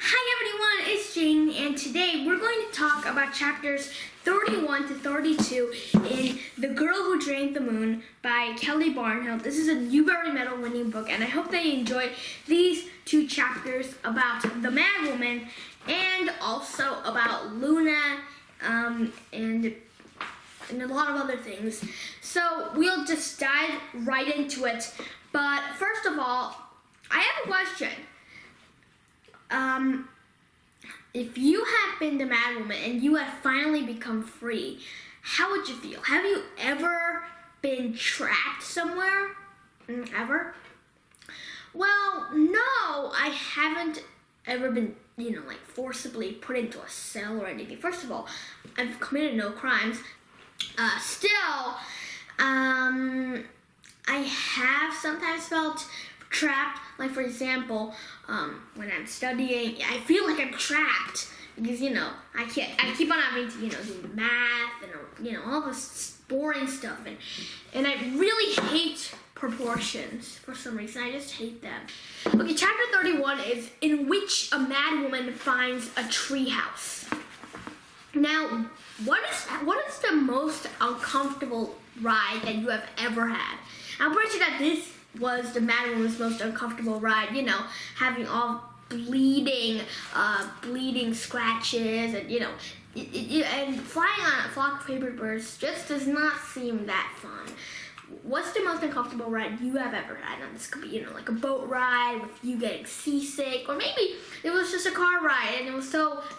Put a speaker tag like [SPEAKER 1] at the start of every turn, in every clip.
[SPEAKER 1] Hi everyone, it's Jane, and today we're going to talk about chapters 31 to 32 in The Girl Who Drank the Moon by Kelly Barnhill. This is a Newbery Medal winning book, and I hope they enjoy these two chapters about the Mad Woman and also about Luna and a lot of other things. So we'll just dive right into it. But first of all, I have a question. If you had been the Mad Woman and you had finally become free, how would you feel? Have you ever been trapped somewhere? Ever? Well, no, I haven't ever been, like forcibly put into a cell or anything. First of all, I've committed no crimes. Still, I have sometimes felt trapped. Like, for example, when I'm studying, I feel like I'm trapped because, I keep on having to, do math and, all this boring stuff. And I really hate proportions for some reason. I just hate them. Okay, chapter 31 is in which a mad woman finds a treehouse. Now, what is the most uncomfortable ride that you have ever had? I'm pretty sure that this was the Mad Woman's most uncomfortable ride, having all bleeding scratches and, and flying on a flock of paper birds just does not seem that fun. What's the most uncomfortable ride you have ever had? Now, this could be, like a boat ride with you getting seasick, or maybe it was just a car ride and and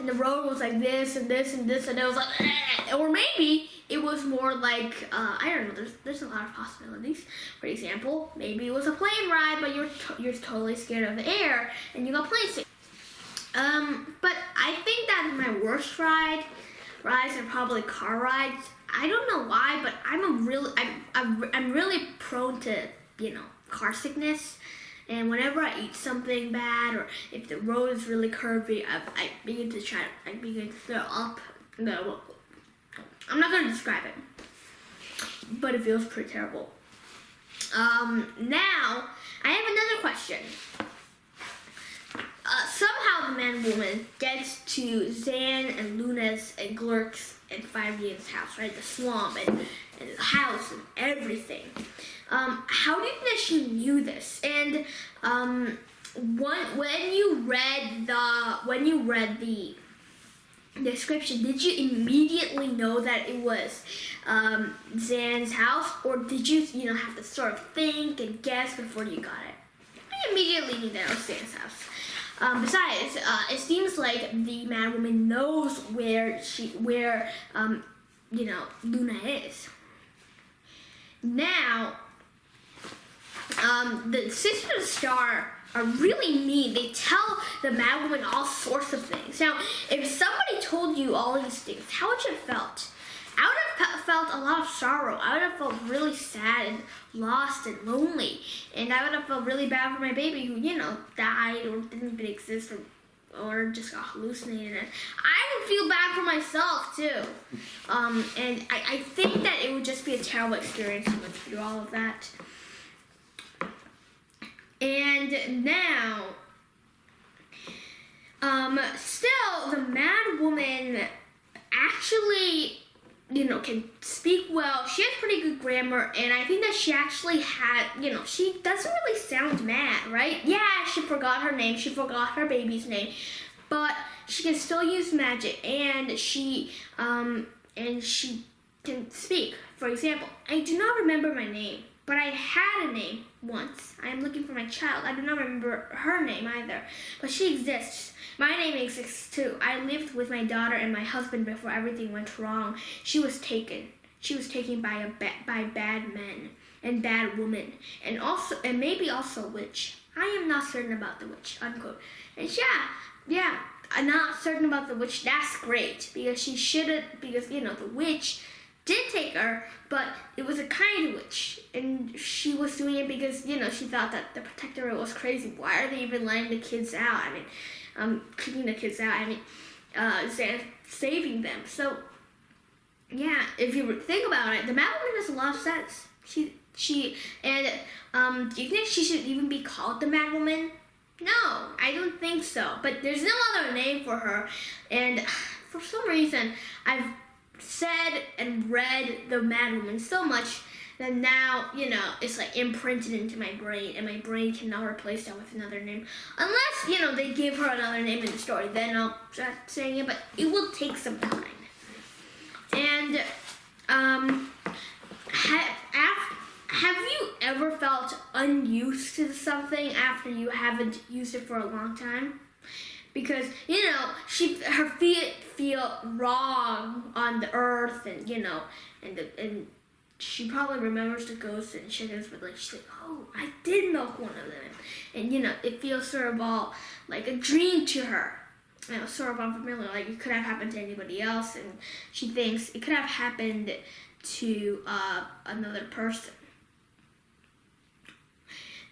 [SPEAKER 1] the road was like this and this and this and it was like, or maybe it was more like, I don't know, there's a lot of possibilities. For example, maybe it was a plane ride, but you're totally scared of the air and you got plane sick. But I think that my worst rides are probably car rides. I don't know why, but I'm really prone to, car sickness. And whenever I eat something bad, or if the road is really curvy, I begin to throw up. No, I'm not going to describe it, but it feels pretty terrible. Now, I have another question. Somehow the Mad Woman gets to Zan and Luna's and Glurk's and Firebeard's house, right? The swamp and the house and everything. How do you think that she knew this? And when you read the description, did you immediately know that it was Zan's house, or did you have to sort of think and guess before you got it? I immediately knew that it was Zan's house. Besides, it seems like the Mad Woman knows where Luna is. Now, the Sisters of the Star are really mean. They tell the Mad Woman all sorts of things. Now, if somebody told you all these things, how would you have felt? I would have felt a lot of sorrow. I would have felt really sad and lost and lonely. And I would have felt really bad for my baby who, died or didn't even exist or just got hallucinated. And I would feel bad for myself, too. And I think that it would just be a terrible experience to go through all of that. And now, still, the Mad Woman actually, can speak well. She has pretty good grammar, and I think that she actually had, she doesn't really sound mad, right? Yeah, she forgot her name, she forgot her baby's name, but she can still use magic, and she can speak. For example, I do not remember my name, but I had a name once. I am looking for my child. I do not remember her name either, but she exists. My name exists too. I lived with my daughter and my husband before everything went wrong. She was taken. She was taken by bad men and bad women, and maybe also a witch. I am not certain about the witch, unquote. And yeah, I'm not certain about the witch. That's great, because she shouldn't, because, the witch did take her, but it was a kind witch, and she was doing it because, she thought that the protectorate was crazy. Why are they even letting the kids out? Kicking the kids out, saving them. So, yeah, if you think about it, the Mad Woman makes a lot of sense. Do you think she should even be called the Mad Woman? No, I don't think so. But there's no other name for her, and for some reason, I've said and read the Mad Woman so much that now, it's like imprinted into my brain, and my brain cannot replace that with another name. Unless, they give her another name in the story, then I'll start saying it, but it will take some time. And, have you ever felt unused to something after you haven't used it for a long time? Because, her feet feel wrong on the earth, and, and she probably remembers the ghosts and chickens, but she's like, oh, I did milk one of them. And, it feels sort of all like a dream to her. Sort of unfamiliar, like it could have happened to anybody else, and she thinks it could have happened to another person.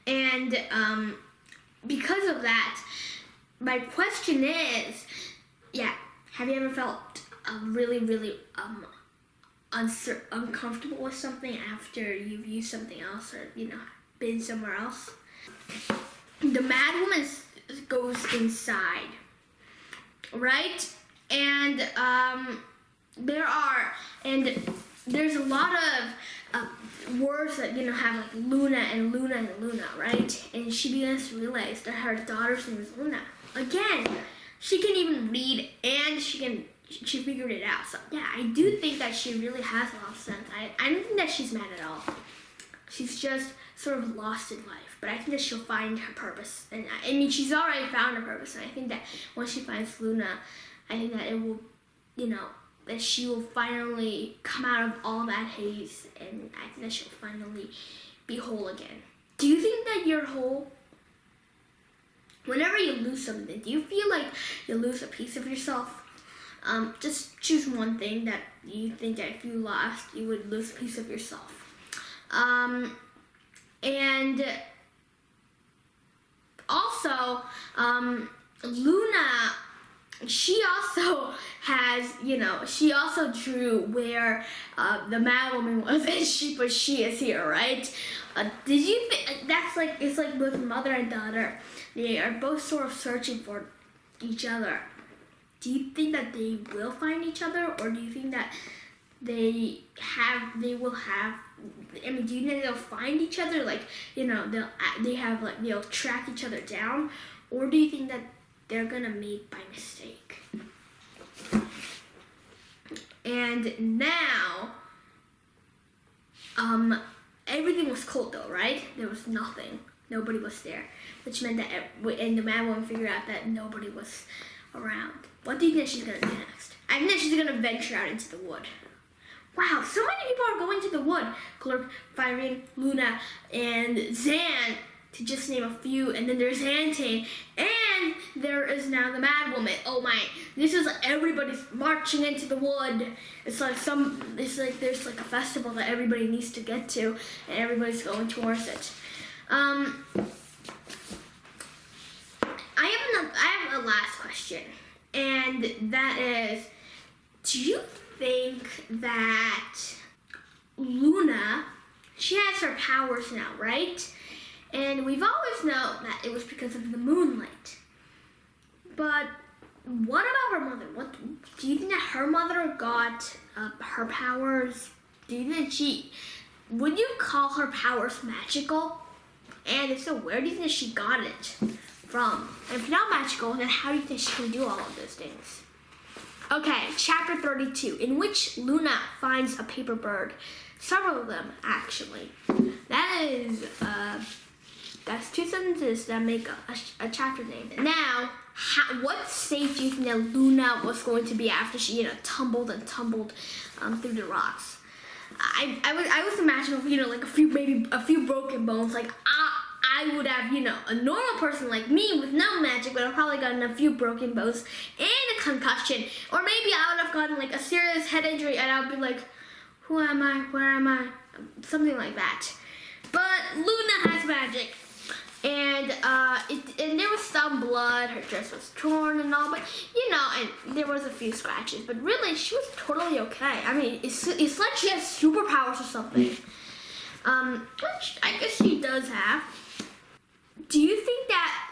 [SPEAKER 1] And because of that, my question is, have you ever felt really, really uncomfortable with something after you've used something else or, been somewhere else? The Mad Woman goes inside, right? And there's a lot of words that, have like Luna and Luna and Luna, right? And she begins to realize that her daughter's name is Luna. Again, she can even read, and she figured it out. So yeah, I do think that she really has a lot of sense. I don't think that she's mad at all. She's just sort of lost in life. But I think that she'll find her purpose. And she's already found her purpose. And I think that once she finds Luna, I think that it will, that she will finally come out of all that haze. And I think that she'll finally be whole again. Do you think that you're whole? Whenever you lose something, do you feel like you lose a piece of yourself? Just choose one thing that you think that if you lost, you would lose a piece of yourself. And also, Luna, she also has, she also drew where the Mad Woman was, and she is here, right? Did you think that's like, it's like with mother and daughter, they are both sort of searching for each other. Do you think that they will find each other, or do you think that do you think that they'll find each other, like, they'll track each other down, or do you think that they're gonna meet by mistake? And now, everything was cold though, right? There was nothing. Nobody was there, which meant that, and the Mad Woman figured out that nobody was around. What do you think she's gonna do next? I think that she's gonna venture out into the wood. Wow, so many people are going to the wood. Clerk, Firing, Luna, and Zan, to just name a few. And then there's Antane, and there is now the Mad Woman. Oh my! This is like everybody's marching into the wood. It's like there's like a festival that everybody needs to get to, and everybody's going towards it. I have a last question, and that is, do you think that Luna, she has her powers now, right? And we've always known that it was because of the moonlight. But what about her mother? What do you think that her mother got her powers? Do you think would you call her powers magical? And if so, where do you think she got it from? And if not magical, then how do you think she can do all of those things? Okay, chapter 32, in which Luna finds a paper bird. Several of them, actually. That's 2 sentences that make a chapter name. Now, what stage do you think that Luna was going to be after she, tumbled through the rocks? I was imagining, like a few broken bones. Like I would have, a normal person like me with no magic would have probably gotten a few broken bones and a concussion, or maybe I would have gotten like a serious head injury, and I would be like, who am I? Where am I? Something like that. But Luna has magic. And and there was some blood, her dress was torn and all, but and there was a few scratches, but really she was totally okay. I mean, it's like she has superpowers or something, which I guess she does have. Do you think that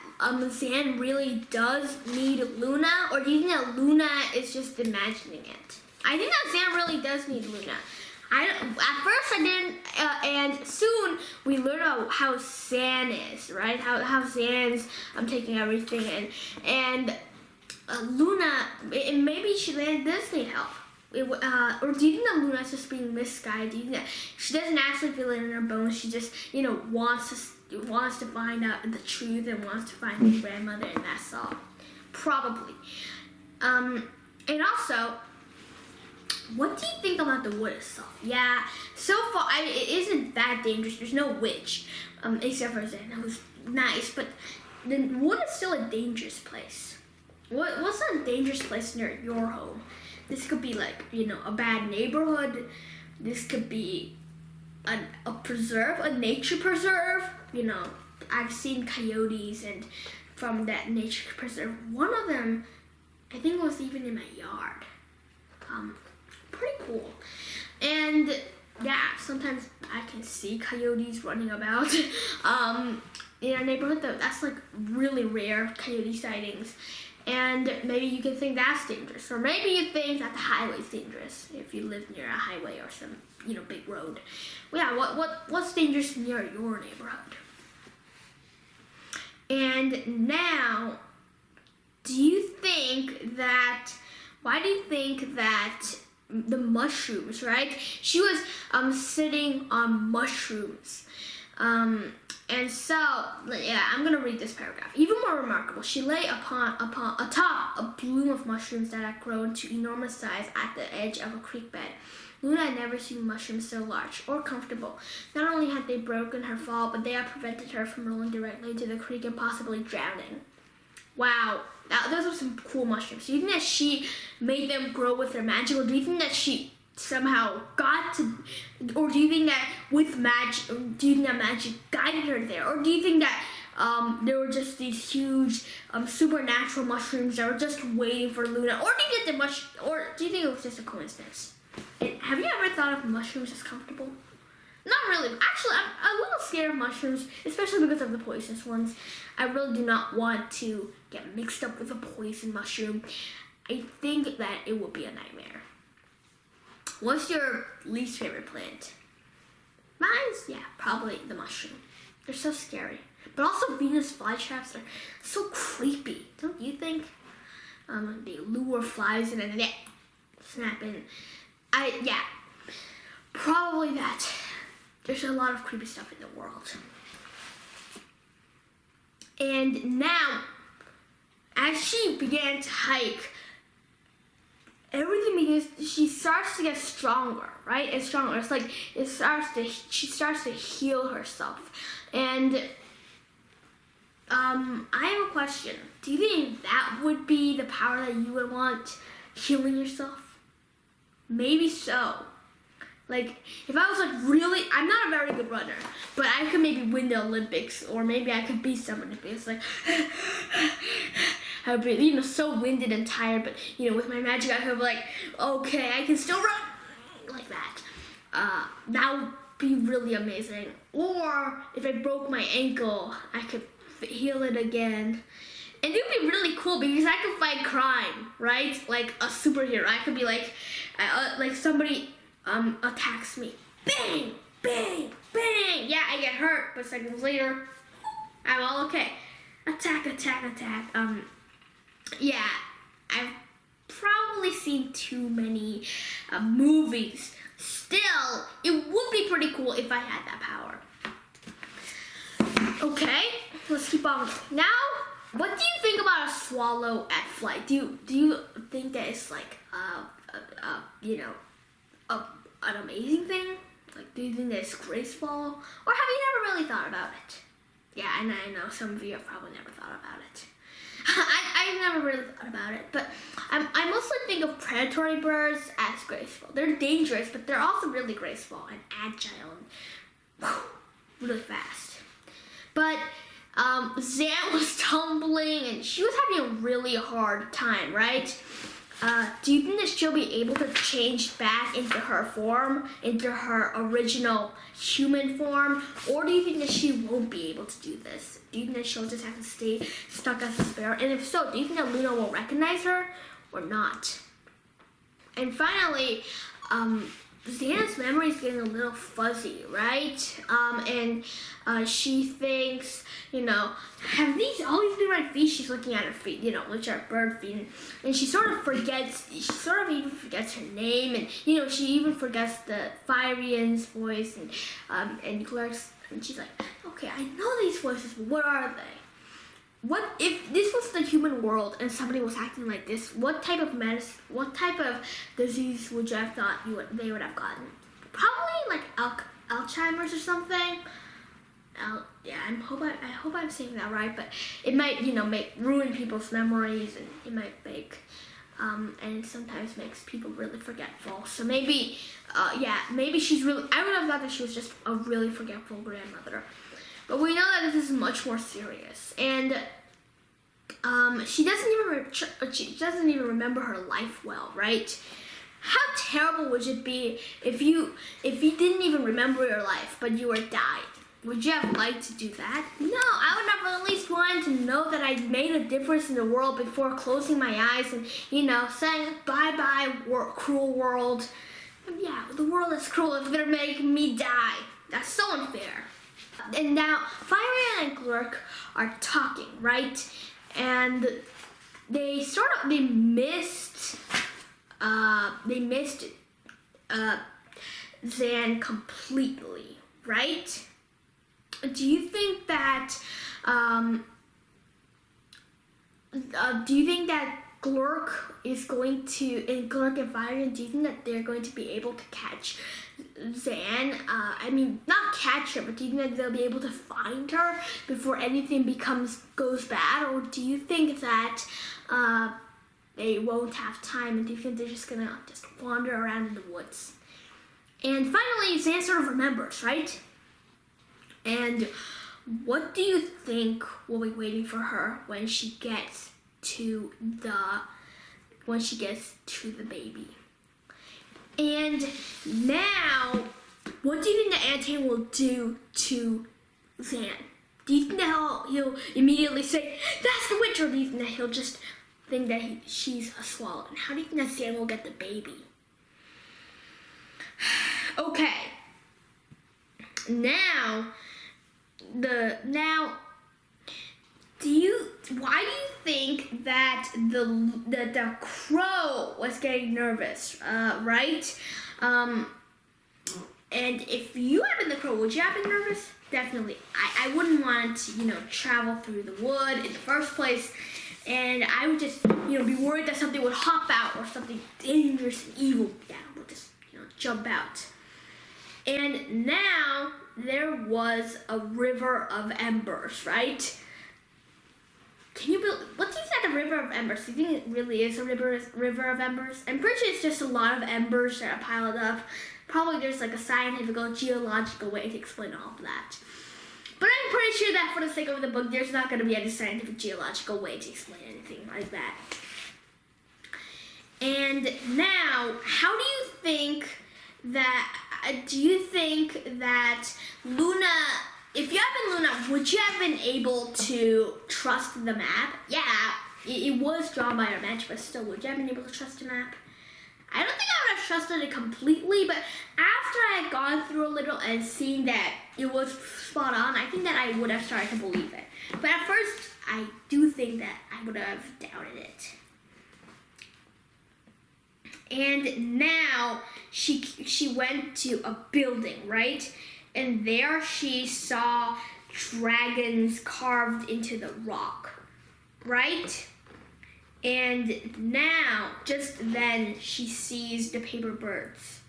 [SPEAKER 1] Zan really does need Luna, or do you think that Luna is just imagining it? I think that Zan really does need Luna. At first I didn't, and soon we learn about how Zan is, right? How Zan's taking everything, and Luna, maybe she does need help. Or do you think that Luna's just being misguided? Do you think that she doesn't actually feel it in her bones? She just, wants to find out the truth and wants to find her grandmother, and that's all. Probably. And also, what do you think about the wood itself? Yeah, so far it isn't that dangerous. There's no witch, except for Zan, who's nice. But the wood is still a dangerous place. What's a dangerous place near your home? This could be like a bad neighborhood. This could be a preserve, a nature preserve. I've seen coyotes and from that nature preserve. One of them, I think, was even in my yard. Pretty cool. And yeah, sometimes I can see coyotes running about in our neighborhood. That's like really rare coyote sightings. And maybe you can think that's dangerous, or maybe you think that the highway's dangerous if you live near a highway or some big road. Well, yeah, what's dangerous near your neighborhood? And now, why do you think that the mushrooms, right? She was sitting on mushrooms. And so, yeah, I'm gonna read this paragraph. Even more remarkable, she lay atop a bloom of mushrooms that had grown to enormous size at the edge of a creek bed. Luna had never seen mushrooms so large or comfortable. Not only had they broken her fall, but they had prevented her from rolling directly into the creek and possibly drowning. Wow, those are some cool mushrooms. Do you think that she made them grow with her magic, or do you think that she somehow got to, or do you think that magic guided her there, or do you think that there were just these huge supernatural mushrooms that were just waiting for Luna, or do you think it was just a coincidence? Have you ever thought of mushrooms as comfortable? Not really. Actually, I'm a little scared of mushrooms, especially because of the poisonous ones. I really do not want to get mixed up with a poison mushroom. I think that it would be a nightmare. What's your least favorite plant? Mine's, probably the mushroom. They're so scary. But also Venus flytraps are so creepy, don't you think? They lure flies in and they snap in. Probably that. There's a lot of creepy stuff in the world. And now, as she began to hike, she starts to get stronger, right? It's stronger. It's like she starts to heal herself. And I have a question. Do you think that would be the power that you would want, healing yourself? Maybe so. Like, if I was like really, I'm not a very good runner, but I could maybe win the Olympics, or maybe I could beat someone. It's like, I would be, so winded and tired, but, with my magic, I could be like, okay, I can still run, like that. That would be really amazing. Or, if I broke my ankle, I could heal it again. And it would be really cool because I could fight crime, right? Like a superhero. I could be like somebody attacks me. Bang! Bang! Bang! Yeah, I get hurt, but seconds later, I'm all okay. Attack. probably seen too many movies. Still, it would be pretty cool if I had that power. Okay, let's keep on. Now, what do you think about a swallow at flight? Do you think that it's like an amazing thing? Like, do you think that it's graceful, or have you never really thought about it? Yeah, and I know some of you have probably never thought about it. I've never really thought about it, but I mostly think of predatory birds as graceful. They're dangerous, but they're also really graceful and agile and really fast. But Zan was tumbling and she was having a really hard time, right? Do you think that she'll be able to change back into her form, into her original human form? Or do you think that she won't be able to do this? Do you think that she'll just have to stay stuck as a sparrow? And if so, do you think that Luna will recognize her or not? And finally, Xana's memory is getting a little fuzzy, right? She thinks, have all these been my feet? She's looking at her feet, which are bird feet, and she sort of even forgets her name, and she even forgets the Firian's voice and Clerk's, and she's like, okay, I know these voices, but what are they? What if this was the human world and somebody was acting like this? What type of disease would you have thought they would have gotten? Probably like Alzheimer's or something. I hope I'm saying that right, but it might ruin people's memories, and it might make and it sometimes makes people really forgetful. So maybe she's really. I would have thought that she was just a really forgetful grandmother. But we know that this is much more serious, and she doesn't even remember her life well, right? How terrible would it be if you didn't even remember your life, but you were died? Would you have liked to do that? No, I would have at least wanted to know that I made a difference in the world before closing my eyes and saying bye-bye, cruel world. Yeah, the world is cruel if they're making me die. That's so unfair. And now, Firian and Glurk are talking, right? And they missed Zan completely, right? Do you think that Glurk is going to, and Glurk and Firian, do you think that they're going to be able to catch Zan? Not catch her, but do you think that they'll be able to find her before anything goes bad? Or do you think that they won't have time, and do you think they're just gonna wander around in the woods? And finally, Zan sort of remembers, right? And what do you think will be waiting for her when she gets to the baby? And now, what do you think the ant will do to Zan? Do you think that he'll immediately say, that's the witch, or do you think that he'll just think that she's a swallow? And how do you think that Zan will get the baby? Okay. Why do you think that the crow was getting nervous, right? And if you had been the crow, would you have been nervous? Definitely. I wouldn't want to, travel through the wood in the first place, and I would just, be worried that something would hop out or something dangerous and evil, would just, jump out. And now there was a river of embers, right? What do you think the river of embers? Do you think it really is a river of embers? I'm pretty sure it's just a lot of embers that are piled up. Probably there's like a scientific or geological way to explain all of that. But I'm pretty sure that for the sake of the book, there's not going to be any scientific geological way to explain anything like that. And now, do you think that Luna, if you had been Luna, would you have been able to trust the map? Yeah, it was drawn by our match, but still, would you have been able to trust the map? I don't think I would have trusted it completely, but after I had gone through a little and seen that it was spot on, I think that I would have started to believe it. But at first, I do think that I would have doubted it. And now she went to a building, right? And there she saw dragons carved into the rock, right? And now, just then, she sees the paper birds.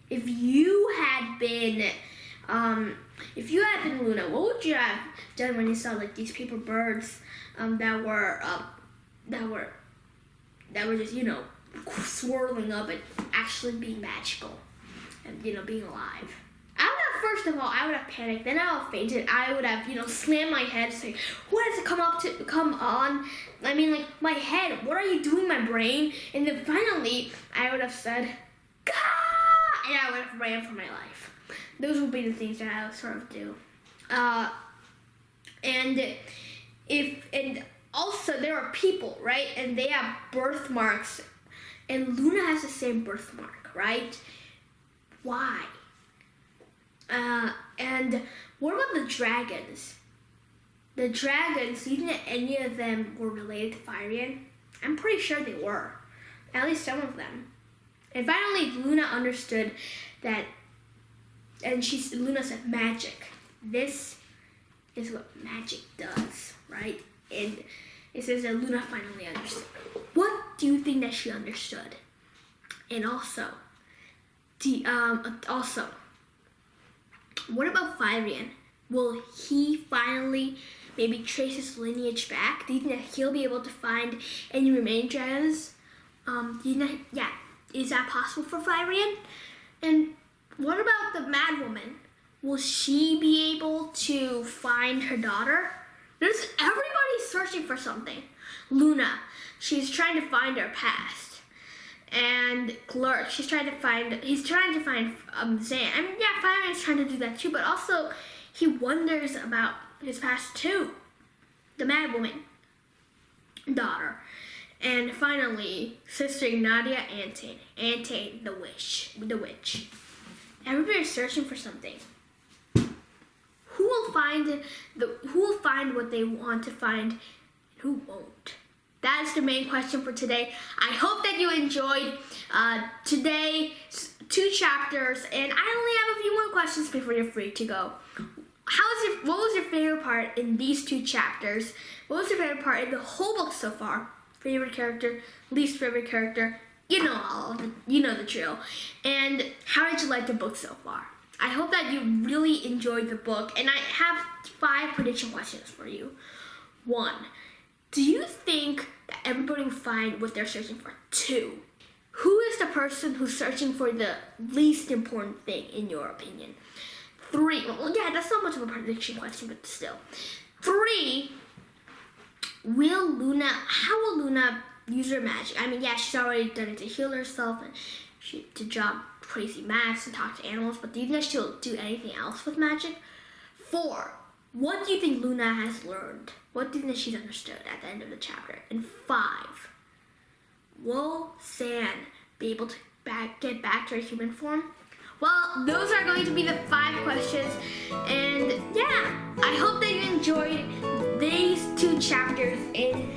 [SPEAKER 1] If you had been Luna, what would you have done when you saw like these paper birds that were just swirling up and actually being magical and being alive? First of all, I would have panicked. Then I would have fainted. I would have slammed my head, saying, "What has it come on?" I mean, like, my head. What are you doing, my brain? And then finally, I would have said, "Gah!" And I would have ran for my life. Those would be the things that I would sort of do. And also there are people, right? And they have birthmarks, and Luna has the same birthmark, right? Why? And what about the dragons? The dragons, do you think that any of them were related to Firion? I'm pretty sure they were. At least some of them. And finally, Luna understood that, and Luna said, magic. This is what magic does, right? And it says that Luna finally understood. What do you think that she understood? And also, what about Firion? Will he finally maybe trace his lineage back? Do you think that he'll be able to find any remaining dragons? Is that possible for Firion? And what about the Mad Woman? Will she be able to find her daughter? Everybody's searching for something. Luna, she's trying to find her past. And Glurk, he's trying to find Zan. I mean, yeah, Firion's trying to do that too, but also he wonders about his past too. The Mad Woman daughter. And finally, Sister Nadia Antane, the witch. Everybody's searching for something. Who will find what they want to find, and who won't? That's the main question for today. I hope that you enjoyed today's 2 chapters, and I only have a few more questions before you're free to go. What was your favorite part in these 2 chapters? What was your favorite part in the whole book so far? Favorite character, least favorite character, you know the drill. And how did you like the book so far? I hope that you really enjoyed the book, and I have 5 prediction questions for you. 1, do you think that everybody will find what they're searching for? 2, who is the person who's searching for the least important thing in your opinion? 3, well, yeah, that's not much of a prediction question, but still. 3, how will Luna use her magic? I mean, yeah, she's already done it to heal herself and to drop crazy masks and talk to animals, but do you think she'll do anything else with magic? 4, what do you think Luna has learned? What do you think she's understood at the end of the chapter? And 5, will Zan be able to get back to her human form? Well, those are going to be the 5 questions, and yeah, I hope that you enjoyed these 2 chapters in